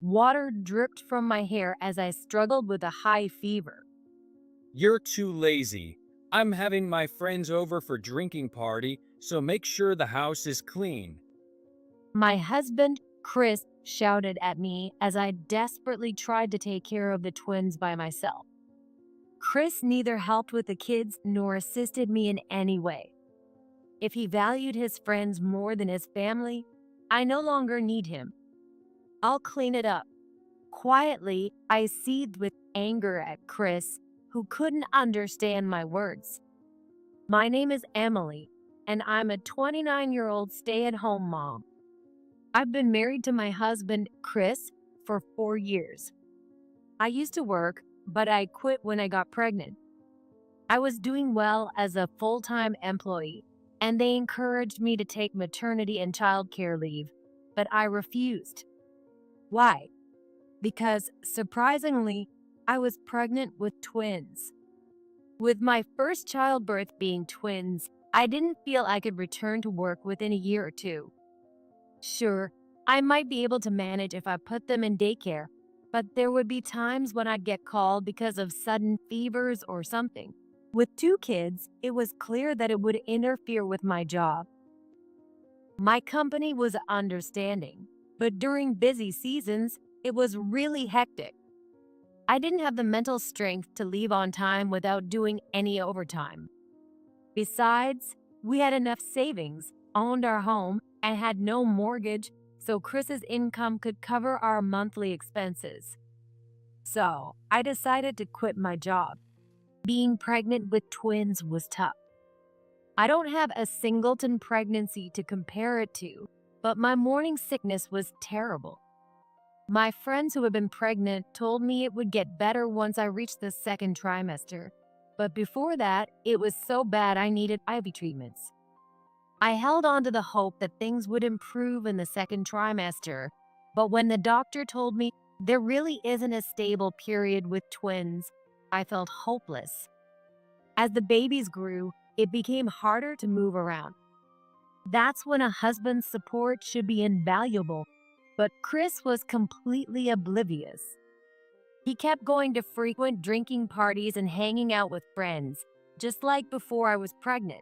Water dripped from my hair as I struggled with a high fever. You're too lazy. I'm having my friends over for drinking party, so make sure the house is clean. My husband, Chris, shouted at me as I desperately tried to take care of the twins by myself. Chris neither helped with the kids nor assisted me in any way. If he valued his friends more than his family, I no longer need him. I'll clean it up. Quietly, I seethed with anger at Chris, who couldn't understand my words. My name is Emily, and I'm a 29-year-old stay-at-home mom. I've been married to my husband, Chris, for 4 years. I used to work, but I quit when I got pregnant. I was doing well as a full-time employee, and they encouraged me to take maternity and childcare leave, but I refused. Why? Because, surprisingly, I was pregnant with twins. With my first childbirth being twins, I didn't feel I could return to work within a year or two. Sure, I might be able to manage if I put them in daycare, but there would be times when I'd get called because of sudden fevers or something. With two kids, it was clear that it would interfere with my job. My company was understanding, but during busy seasons, it was really hectic. I didn't have the mental strength to leave on time without doing any overtime. Besides, we had enough savings, owned our home, and had no mortgage, so Chris's income could cover our monthly expenses. So, I decided to quit my job. Being pregnant with twins was tough. I don't have a singleton pregnancy to compare it to, but my morning sickness was terrible. My friends who had been pregnant told me it would get better once I reached the second trimester, but before that, it was so bad I needed IV treatments. I held on to the hope that things would improve in the second trimester, but when the doctor told me there really isn't a stable period with twins, I felt hopeless. As the babies grew, it became harder to move around. That's when a husband's support should be invaluable, but Chris was completely oblivious. He kept going to frequent drinking parties and hanging out with friends, just like before I was pregnant.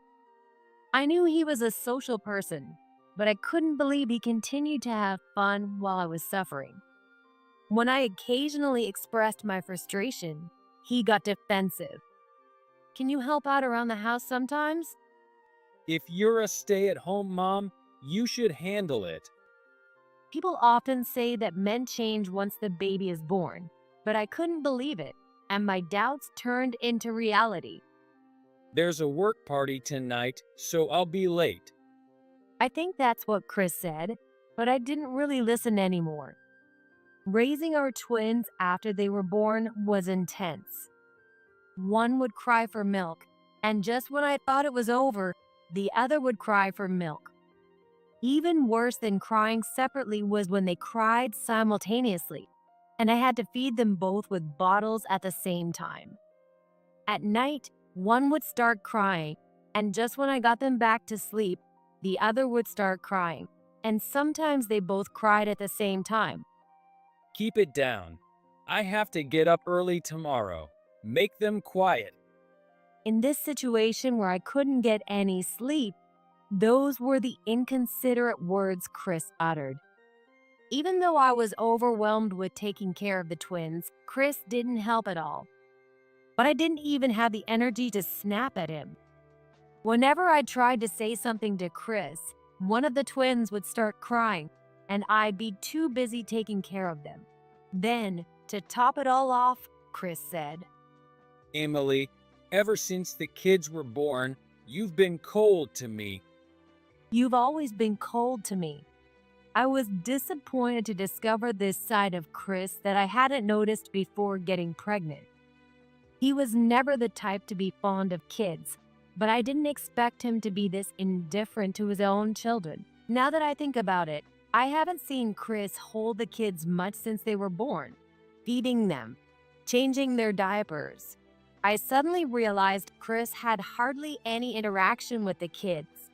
I knew he was a social person, but I couldn't believe he continued to have fun while I was suffering. When I occasionally expressed my frustration, he got defensive. Can you help out around the house sometimes? If you're a stay-at-home mom, you should handle it. People often say that men change once the baby is born, but I couldn't believe it, and my doubts turned into reality. There's a work party tonight, so I'll be late. I think that's what Chris said, but I didn't really listen anymore. Raising our twins after they were born was intense. One would cry for milk, and just when I thought it was over, the other would cry for milk. Even worse than crying separately was when they cried simultaneously, and I had to feed them both with bottles at the same time. At night, one would start crying, and just when I got them back to sleep, the other would start crying, and sometimes they both cried at the same time. Keep it down. I have to get up early tomorrow. Make them quiet. In this situation where I couldn't get any sleep, those were the inconsiderate words Chris uttered. Even though I was overwhelmed with taking care of the twins, Chris didn't help at all. But I didn't even have the energy to snap at him. Whenever I tried to say something to Chris, one of the twins would start crying, and I'd be too busy taking care of them. Then, to top it all off, Chris said, Emily, ever since the kids were born, you've been cold to me. "You've always been cold to me." I was disappointed to discover this side of Chris that I hadn't noticed before getting pregnant. He was never the type to be fond of kids, but I didn't expect him to be this indifferent to his own children. Now that I think about it, I haven't seen Chris hold the kids much since they were born, feeding them, changing their diapers. I suddenly realized Chris had hardly any interaction with the kids.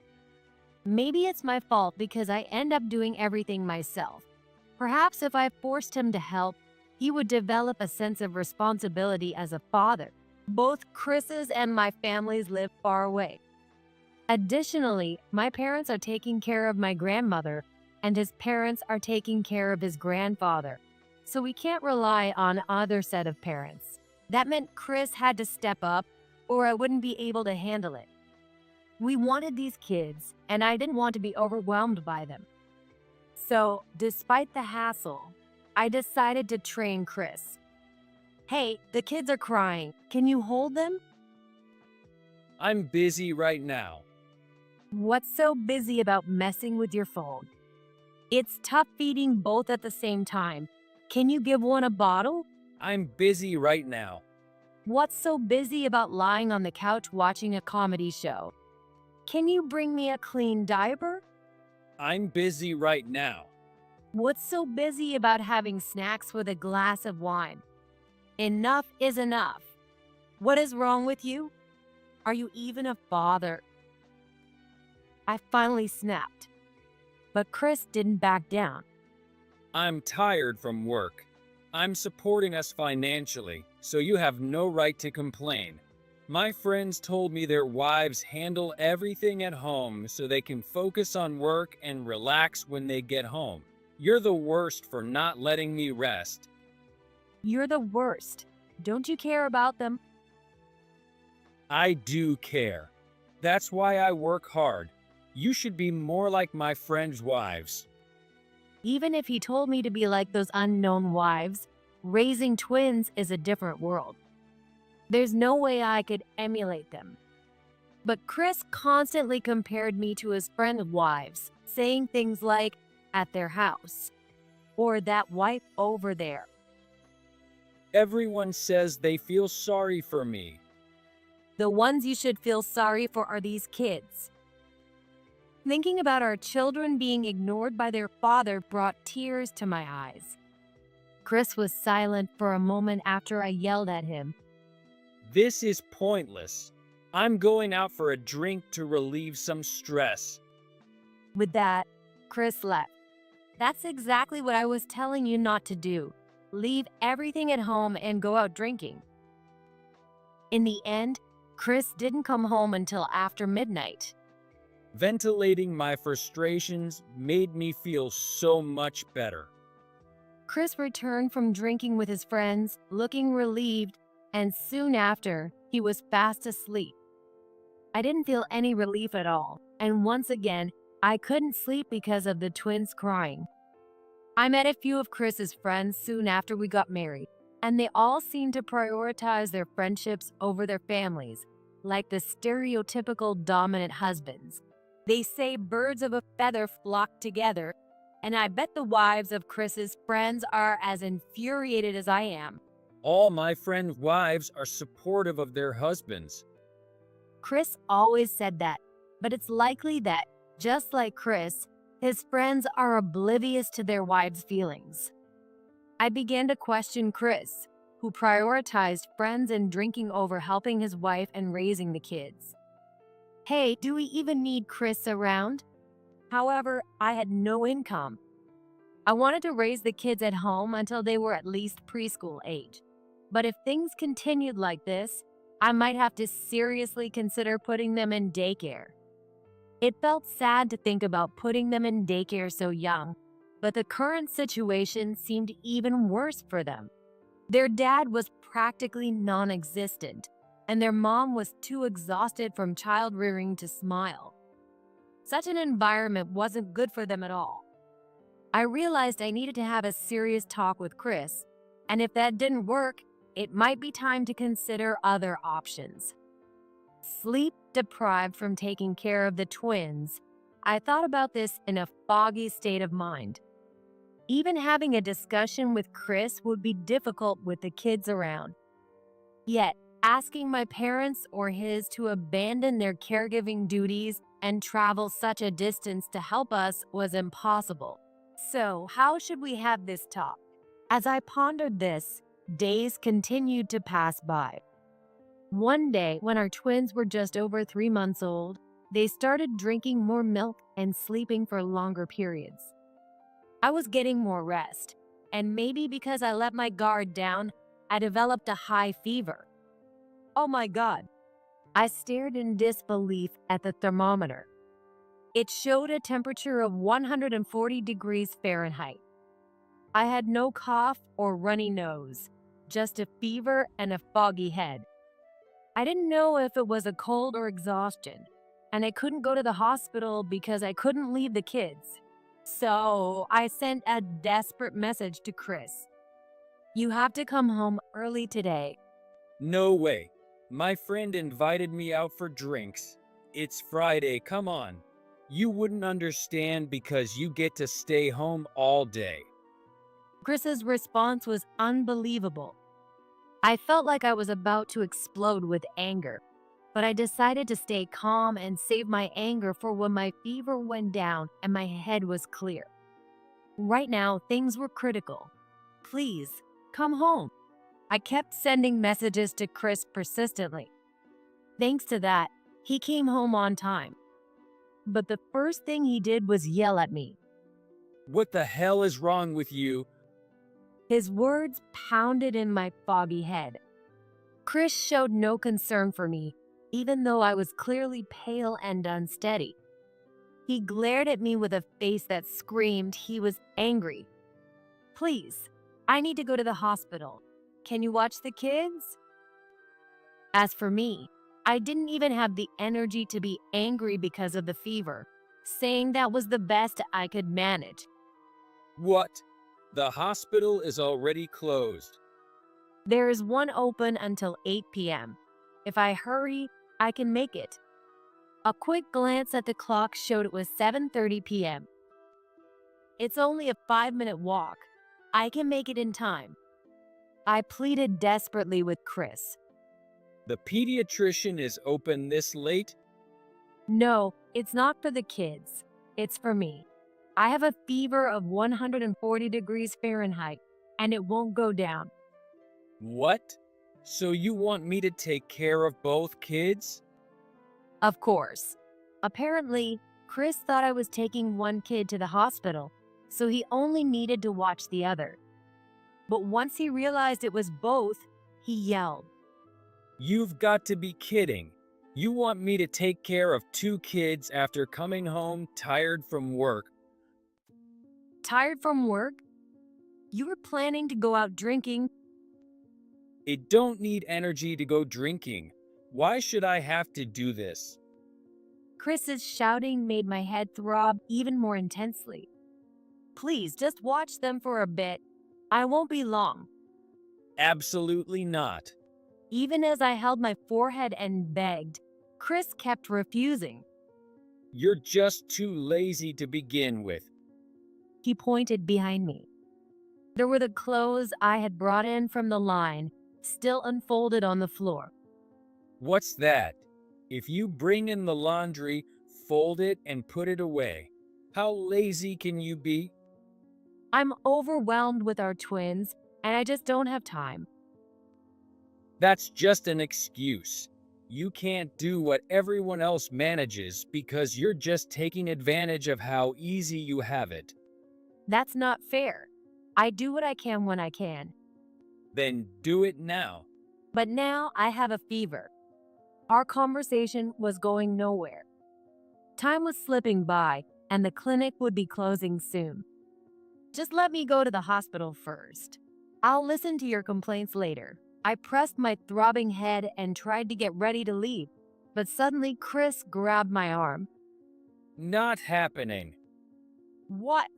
Maybe it's my fault because I end up doing everything myself. Perhaps if I forced him to help, he would develop a sense of responsibility as a father. Both Chris's and my families live far away. Additionally, my parents are taking care of my grandmother, and his parents are taking care of his grandfather. So we can't rely on either set of parents. That meant Chris had to step up, or I wouldn't be able to handle it. We wanted these kids, and I didn't want to be overwhelmed by them. So, despite the hassle, I decided to train Chris. Hey, the kids are crying. Can you hold them? I'm busy right now. What's so busy about messing with your phone? It's tough feeding both at the same time. Can you give one a bottle? I'm busy right now. What's so busy about lying on the couch watching a comedy show? Can you bring me a clean diaper? I'm busy right now. What's so busy about having snacks with a glass of wine? Enough is enough. What is wrong with you? Are you even a father? I finally snapped, but Chris didn't back down. I'm tired from work. I'm supporting us financially, so you have no right to complain. My friends told me their wives handle everything at home so they can focus on work and relax when they get home. You're the worst for not letting me rest. You're the worst. Don't you care about them? I do care. That's why I work hard. You should be more like my friends' wives. Even if he told me to be like those unknown wives, raising twins is a different world. There's no way I could emulate them. But Chris constantly compared me to his friends' wives, saying things like, at their house, or that wife over there. Everyone says they feel sorry for me. The ones you should feel sorry for are these kids. Thinking about our children being ignored by their father brought tears to my eyes. Chris was silent for a moment after I yelled at him. This is pointless. I'm going out for a drink to relieve some stress. With that, Chris left. That's exactly what I was telling you not to do. Leave everything at home and go out drinking. In the end, Chris didn't come home until after midnight. Ventilating my frustrations made me feel so much better. Chris returned from drinking with his friends, looking relieved, and soon after, he was fast asleep. I didn't feel any relief at all, and once again, I couldn't sleep because of the twins crying. I met a few of Chris's friends soon after we got married, and they all seemed to prioritize their friendships over their families, like the stereotypical dominant husbands. They say birds of a feather flock together, and I bet the wives of Chris's friends are as infuriated as I am. All my friends' wives are supportive of their husbands. Chris always said that, but it's likely that, just like Chris, his friends are oblivious to their wives' feelings. I began to question Chris, who prioritized friends and drinking over helping his wife and raising the kids. Hey, do we even need Chris around? However, I had no income. I wanted to raise the kids at home until they were at least preschool age. But if things continued like this, I might have to seriously consider putting them in daycare. It felt sad to think about putting them in daycare so young, but the current situation seemed even worse for them. Their dad was practically non-existent, and their mom was too exhausted from child rearing to smile. Such an environment wasn't good for them at all. I realized I needed to have a serious talk with Chris, and if that didn't work, it might be time to consider other options. Sleep deprived from taking care of the twins, I thought about this in a foggy state of mind. Even having a discussion with Chris would be difficult with the kids around. Yet, asking my parents or his to abandon their caregiving duties and travel such a distance to help us was impossible. So, how should we have this talk? As I pondered this, days continued to pass by. One day, when our twins were just over 3 months old, they started drinking more milk and sleeping for longer periods. I was getting more rest, and maybe because I let my guard down, I developed a high fever. Oh my God. I stared in disbelief at the thermometer. It showed a temperature of 140 degrees Fahrenheit. I had no cough or runny nose, just a fever and a foggy head. I didn't know if it was a cold or exhaustion, and I couldn't go to the hospital because I couldn't leave the kids. So I sent a desperate message to Chris. You have to come home early today. No way. My friend invited me out for drinks. It's Friday, come on. You wouldn't understand because you get to stay home all day. Chris's response was unbelievable. I felt like I was about to explode with anger, but I decided to stay calm and save my anger for when my fever went down and my head was clear. Right now, things were critical. Please, come home. I kept sending messages to Chris persistently. Thanks to that, he came home on time. But the first thing he did was yell at me. What the hell is wrong with you? His words pounded in my foggy head. Chris showed no concern for me, even though I was clearly pale and unsteady. He glared at me with a face that screamed he was angry. Please, I need to go to the hospital. Can you watch the kids? As for me, I didn't even have the energy to be angry because of the fever, saying that was the best I could manage. What? The hospital is already closed. There is one open until 8 p.m. If I hurry, I can make it. A quick glance at the clock showed it was 7:30 p.m. It's only a 5-minute walk. I can make it in time. I pleaded desperately with Chris. The pediatrician is open this late? No, it's not for the kids. It's for me. I have a fever of 140 degrees Fahrenheit, and it won't go down. What? So you want me to take care of both kids? Of course. Apparently, Chris thought I was taking one kid to the hospital, so he only needed to watch the other. But once he realized it was both, he yelled. You've got to be kidding. You want me to take care of 2 kids after coming home tired from work? Tired from work? You were planning to go out drinking. It don't need energy to go drinking. Why should I have to do this? Chris's shouting made my head throb even more intensely. Please, just watch them for a bit. I won't be long. Absolutely not. Even as I held my forehead and begged, Chris kept refusing. You're just too lazy to begin with. He pointed behind me. There were the clothes I had brought in from the line, still unfolded on the floor. What's that? If you bring in the laundry, fold it and put it away. How lazy can you be? I'm overwhelmed with our twins, and I just don't have time. That's just an excuse. You can't do what everyone else manages because you're just taking advantage of how easy you have it. That's not fair. I do what I can when I can. Then do it now. But now I have a fever. Our conversation was going nowhere. Time was slipping by, and the clinic would be closing soon. Just let me go to the hospital first. I'll listen to your complaints later. I pressed my throbbing head and tried to get ready to leave, but suddenly Chris grabbed my arm. Not happening. What?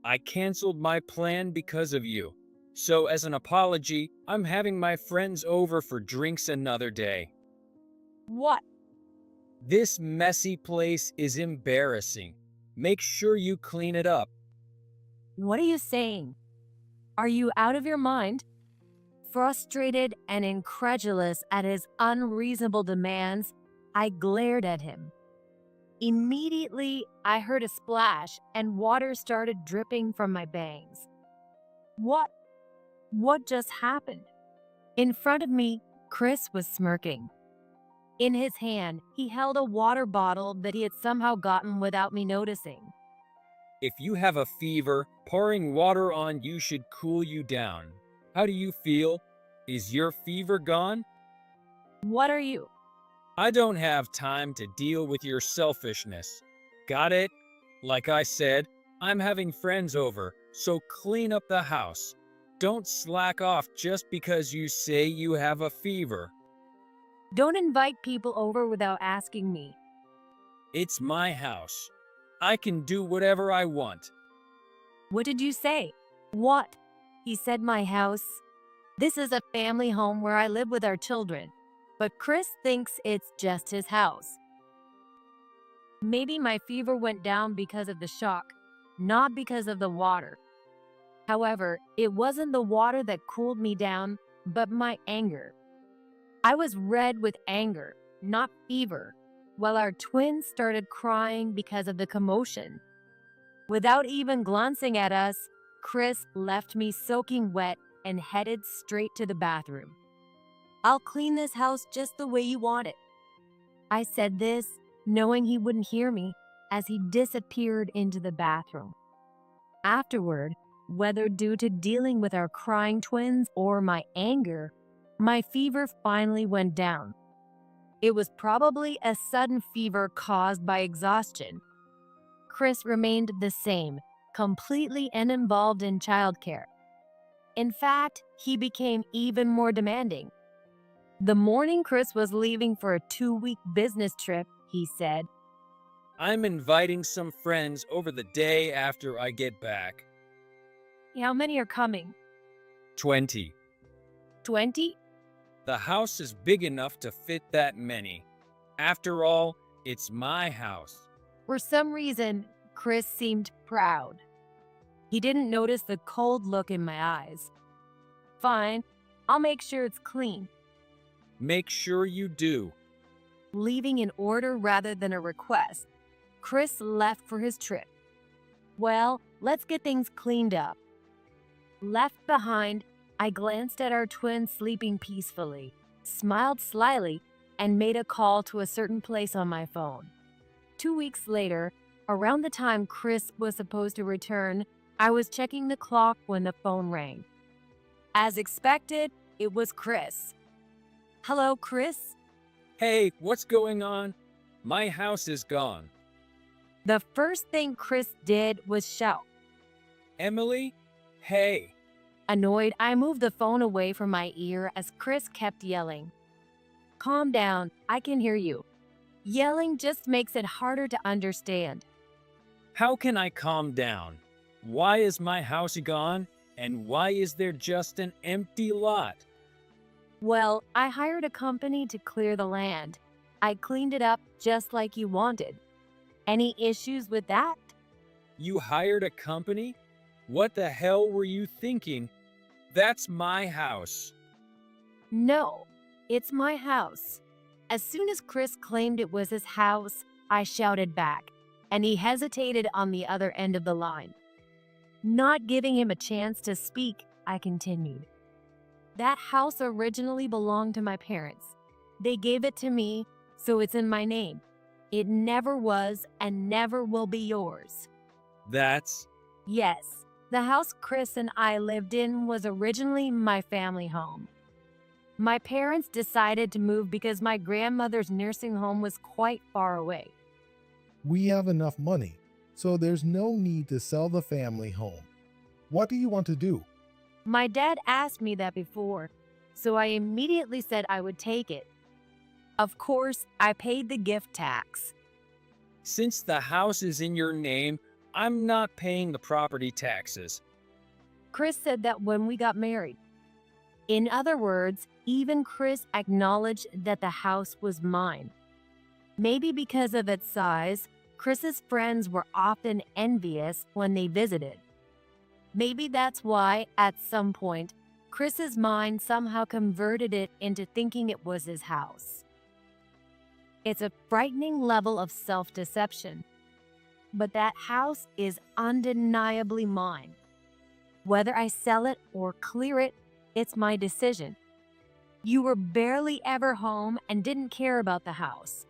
I canceled my plan because of you. So as an apology, I'm having my friends over for drinks another day. What? This messy place is embarrassing. Make sure you clean it up. What are you saying? Are you out of your mind? Frustrated and incredulous at his unreasonable demands, I glared at him. Immediately, I heard a splash and water started dripping from my bangs. What? What just happened? In front of me, Chris was smirking. In his hand, he held a water bottle that he had somehow gotten without me noticing. If you have a fever, pouring water on you should cool you down. How do you feel? Is your fever gone? What are you? I don't have time to deal with your selfishness. Got it? Like I said, I'm having friends over, so clean up the house. Don't slack off just because you say you have a fever. Don't invite people over without asking me. It's my house. I can do whatever I want. What did you say? What? He said my house. This is a family home where I live with our children, but Chris thinks it's just his house. Maybe my fever went down because of the shock, not because of the water. However, it wasn't the water that cooled me down, but my anger. I was red with anger, not fever, while our twins started crying because of the commotion. Without even glancing at us, Chris left me soaking wet and headed straight to the bathroom. I'll clean this house just the way you want it. I said this, knowing he wouldn't hear me, as he disappeared into the bathroom. Afterward, whether due to dealing with our crying twins or my anger, my fever finally went down. It was probably a sudden fever caused by exhaustion. Chris remained the same, completely uninvolved in childcare. In fact, he became even more demanding. The morning Chris was leaving for a 2-week business trip, he said, I'm inviting some friends over the day after I get back. "How many are coming? 20. 20? The house is big enough to fit that many. After all, it's my house. For some reason, Chris seemed proud. He didn't notice the cold look in my eyes. Fine, I'll make sure it's clean. Make sure you do. Leaving an order rather than a request, Chris left for his trip. Well, let's get things cleaned up. Left behind, I glanced at our twins sleeping peacefully, smiled slyly, and made a call to a certain place on my phone. 2 weeks later, around the time Chris was supposed to return, I was checking the clock when the phone rang. As expected, it was Chris. "Hello, Chris?" Hey, what's going on? My house is gone. The first thing Chris did was shout. Emily? Hey. Annoyed, I moved the phone away from my ear as Chris kept yelling. "Calm down, I can hear you." Yelling just makes it harder to understand. How can I calm down? Why is my house gone? And why is there just an empty lot? Well, I hired a company to clear the land. I cleaned it up just like you wanted. Any issues with that? You hired a company? What the hell were you thinking? That's my house. No, it's my house. As soon as Chris claimed it was his house, I shouted back, and he hesitated on the other end of the line. Not giving him a chance to speak, I continued. That house originally belonged to my parents. They gave it to me, so it's in my name. It never was and never will be yours. That's... Yes, the house Chris and I lived in was originally my family home. My parents decided to move because my grandmother's nursing home was quite far away. We have enough money, so there's no need to sell the family home. What do you want to do? My dad asked me that before, so I immediately said I would take it. Of course, I paid the gift tax. Since the house is in your name, I'm not paying the property taxes. Chris said that when we got married. In other words, even Chris acknowledged that the house was mine. Maybe because of its size, Chris's friends were often envious when they visited. Maybe that's why, at some point, Chris's mind somehow converted it into thinking it was his house. It's a frightening level of self-deception. But that house is undeniably mine. Whether I sell it or clear it, it's my decision. You were barely ever home and didn't care about the house.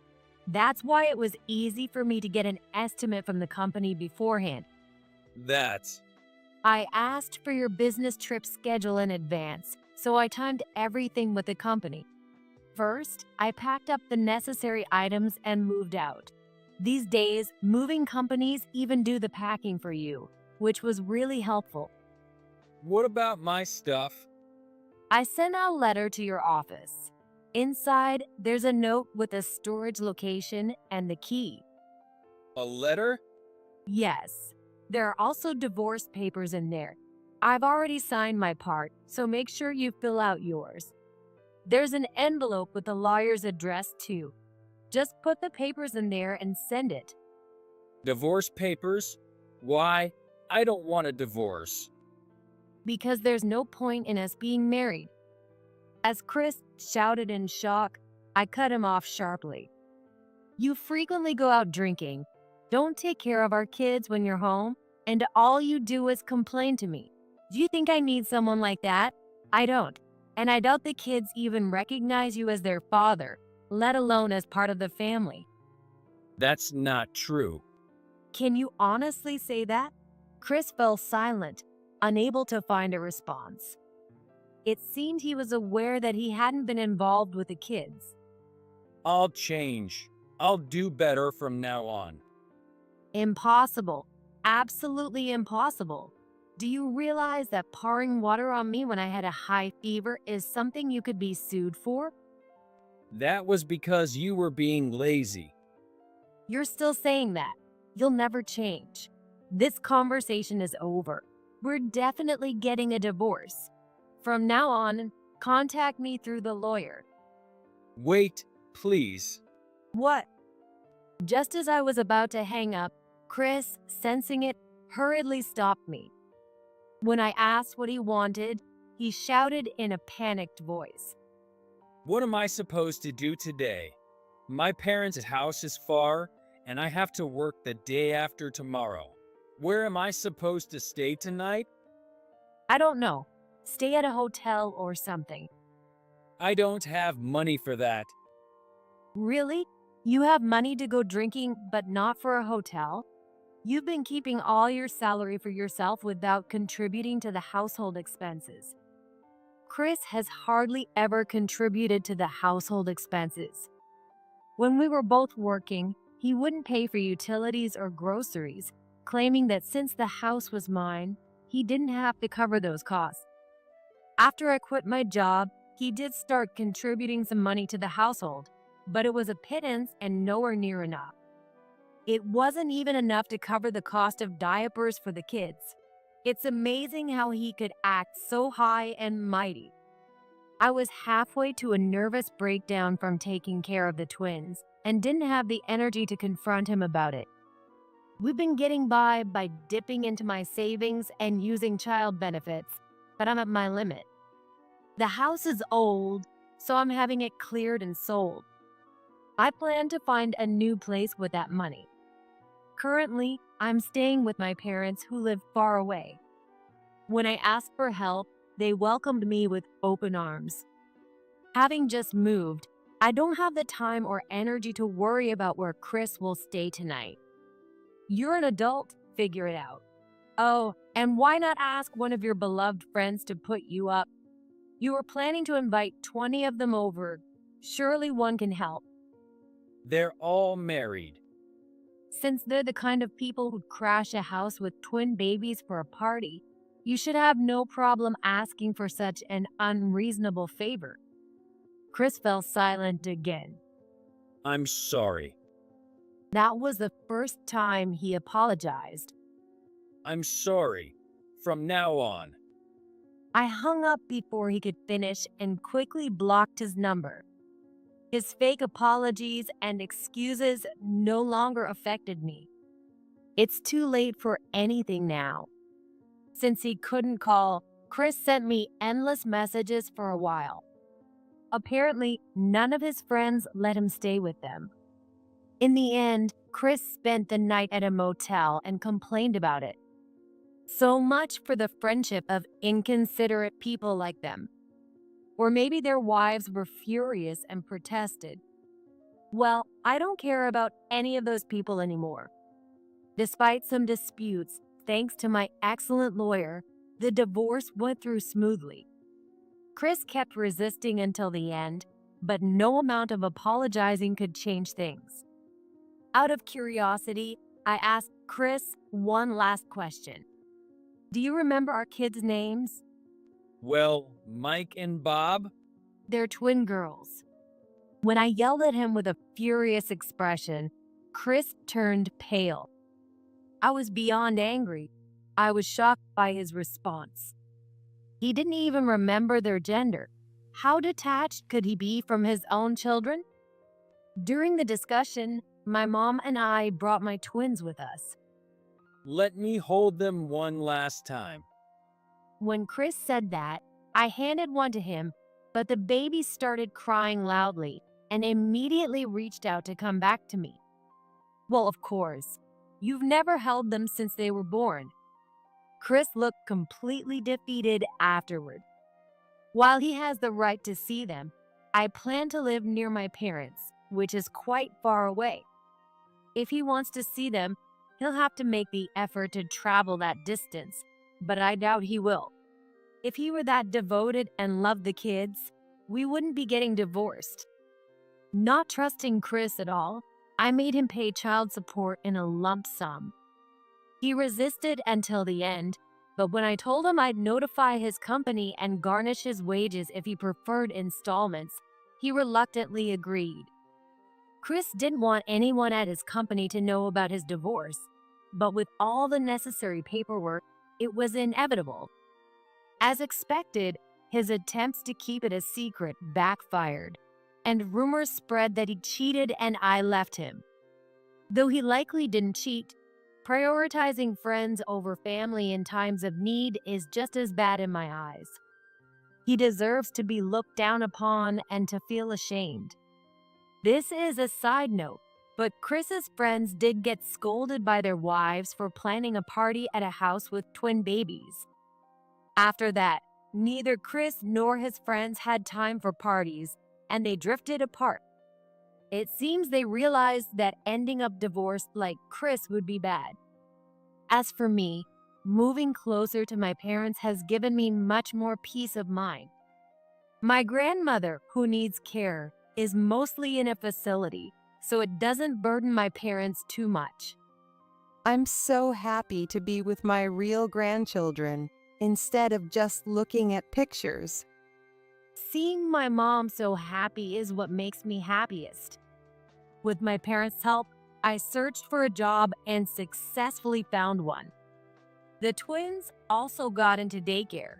That's why it was easy for me to get an estimate from the company beforehand. That's I asked for your business trip schedule in advance, so I timed everything with the company. First, I packed up the necessary items and moved out. These days, moving companies even do the packing for you, which was really helpful. what about my stuff? I sent out a letter to your office. Inside, there's a note with a storage location and the key. A letter? Yes, there are also divorce papers in there. I've already signed my part, so make sure you fill out yours. There's an envelope with the lawyer's address too. Just put the papers in there and send it. Divorce papers? Why? I don't want a divorce. Because there's no point in us being married. As Chris shouted in shock, I cut him off sharply. You frequently go out drinking, don't take care of our kids when you're home, and all you do is complain to me. Do you think I need someone like that? I don't. And I doubt the kids even recognize you as their father, let alone as part of the family. That's not true. Can you honestly say that? Chris fell silent, unable to find a response. It seemed he was aware that he hadn't been involved with the kids. I'll change. I'll do better from now on. Impossible. Absolutely impossible. Do you realize that pouring water on me when I had a high fever is something you could be sued for? That was because you were being lazy. You're still saying that. You'll never change. This conversation is over. We're definitely getting a divorce. From now on, contact me through the lawyer. Wait, please. What? Just as I was about to hang up, Chris, sensing it, hurriedly stopped me. When I asked what he wanted, he shouted in a panicked voice. What am I supposed to do today? My parents' house is far, and I have to work the day after tomorrow. Where am I supposed to stay tonight? I don't know. Stay at a hotel or something. I don't have money for that. Really? You have money to go drinking, but not for a hotel? You've been keeping all your salary for yourself without contributing to the household expenses. Chris has hardly ever contributed to the household expenses. When we were both working, he wouldn't pay for utilities or groceries, claiming that since the house was mine, he didn't have to cover those costs. After I quit my job, he did start contributing some money to the household, but it was a pittance and nowhere near enough. It wasn't even enough to cover the cost of diapers for the kids. It's amazing how he could act so high and mighty. I was halfway to a nervous breakdown from taking care of the twins and didn't have the energy to confront him about it. We've been getting by dipping into my savings and using child benefits, but I'm at my limit. The house is old, so I'm having it cleared and sold. I plan to find a new place with that money. Currently, I'm staying with my parents who live far away. When I asked for help, they welcomed me with open arms. Having just moved, I don't have the time or energy to worry about where Chris will stay tonight. You're an adult, figure it out. Oh, and why not ask one of your beloved friends to put you up? You were planning to invite 20 of them over. Surely one can help. They're all married. Since they're the kind of people who'd crash a house with twin babies for a party, you should have no problem asking for such an unreasonable favor. Chris fell silent again. I'm sorry. That was the first time he apologized. I'm sorry. From now on. I hung up before he could finish and quickly blocked his number. His fake apologies and excuses no longer affected me. It's too late for anything now. Since he couldn't call, Chris sent me endless messages for a while. Apparently, none of his friends let him stay with them. In the end, Chris spent the night at a motel and complained about it. So much for the friendship of inconsiderate people like them. Or maybe their wives were furious and protested. Well, I don't care about any of those people anymore. Despite some disputes, thanks to my excellent lawyer, the divorce went through smoothly. Chris kept resisting until the end, but no amount of apologizing could change things. Out of curiosity, I asked Chris one last question. Do you remember our kids' names? Well, Mike and Bob? They're twin girls. When I yelled at him with a furious expression, Chris turned pale. I was beyond angry. I was shocked by his response. He didn't even remember their gender. How detached could he be from his own children? During the discussion, my mom and I brought my twins with us. Let me hold them one last time. When Chris said that, I handed one to him, but the baby started crying loudly and immediately reached out to come back to me. Well, of course, you've never held them since they were born. Chris looked completely defeated afterward. While he has the right to see them, I plan to live near my parents, which is quite far away. If he wants to see them, he'll have to make the effort to travel that distance, but I doubt he will. If he were that devoted and loved the kids, we wouldn't be getting divorced. Not trusting Chris at all, I made him pay child support in a lump sum. He resisted until the end, but when I told him I'd notify his company and garnish his wages if he preferred installments, he reluctantly agreed. Chris didn't want anyone at his company to know about his divorce, but with all the necessary paperwork, it was inevitable. As expected, his attempts to keep it a secret backfired, and rumors spread that he cheated and I left him. Though he likely didn't cheat, prioritizing friends over family in times of need is just as bad in my eyes. He deserves to be looked down upon and to feel ashamed. This is a side note, but Chris's friends did get scolded by their wives for planning a party at a house with twin babies. After that, neither Chris nor his friends had time for parties, and they drifted apart. It seems they realized that ending up divorced like Chris would be bad. As for me, moving closer to my parents has given me much more peace of mind. My grandmother, who needs care, is mostly in a facility, so it doesn't burden my parents too much. I'm so happy to be with my real grandchildren instead of just looking at pictures. Seeing my mom so happy is what makes me happiest. With my parents' help, I searched for a job and successfully found one. The twins also got into daycare.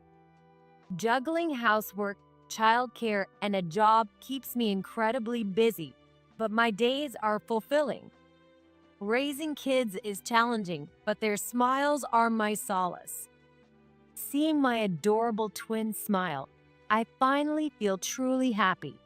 Juggling housework, childcare, and a job keeps me incredibly busy, but my days are fulfilling. Raising kids is challenging, but their smiles are my solace. Seeing my adorable twins smile, I finally feel truly happy.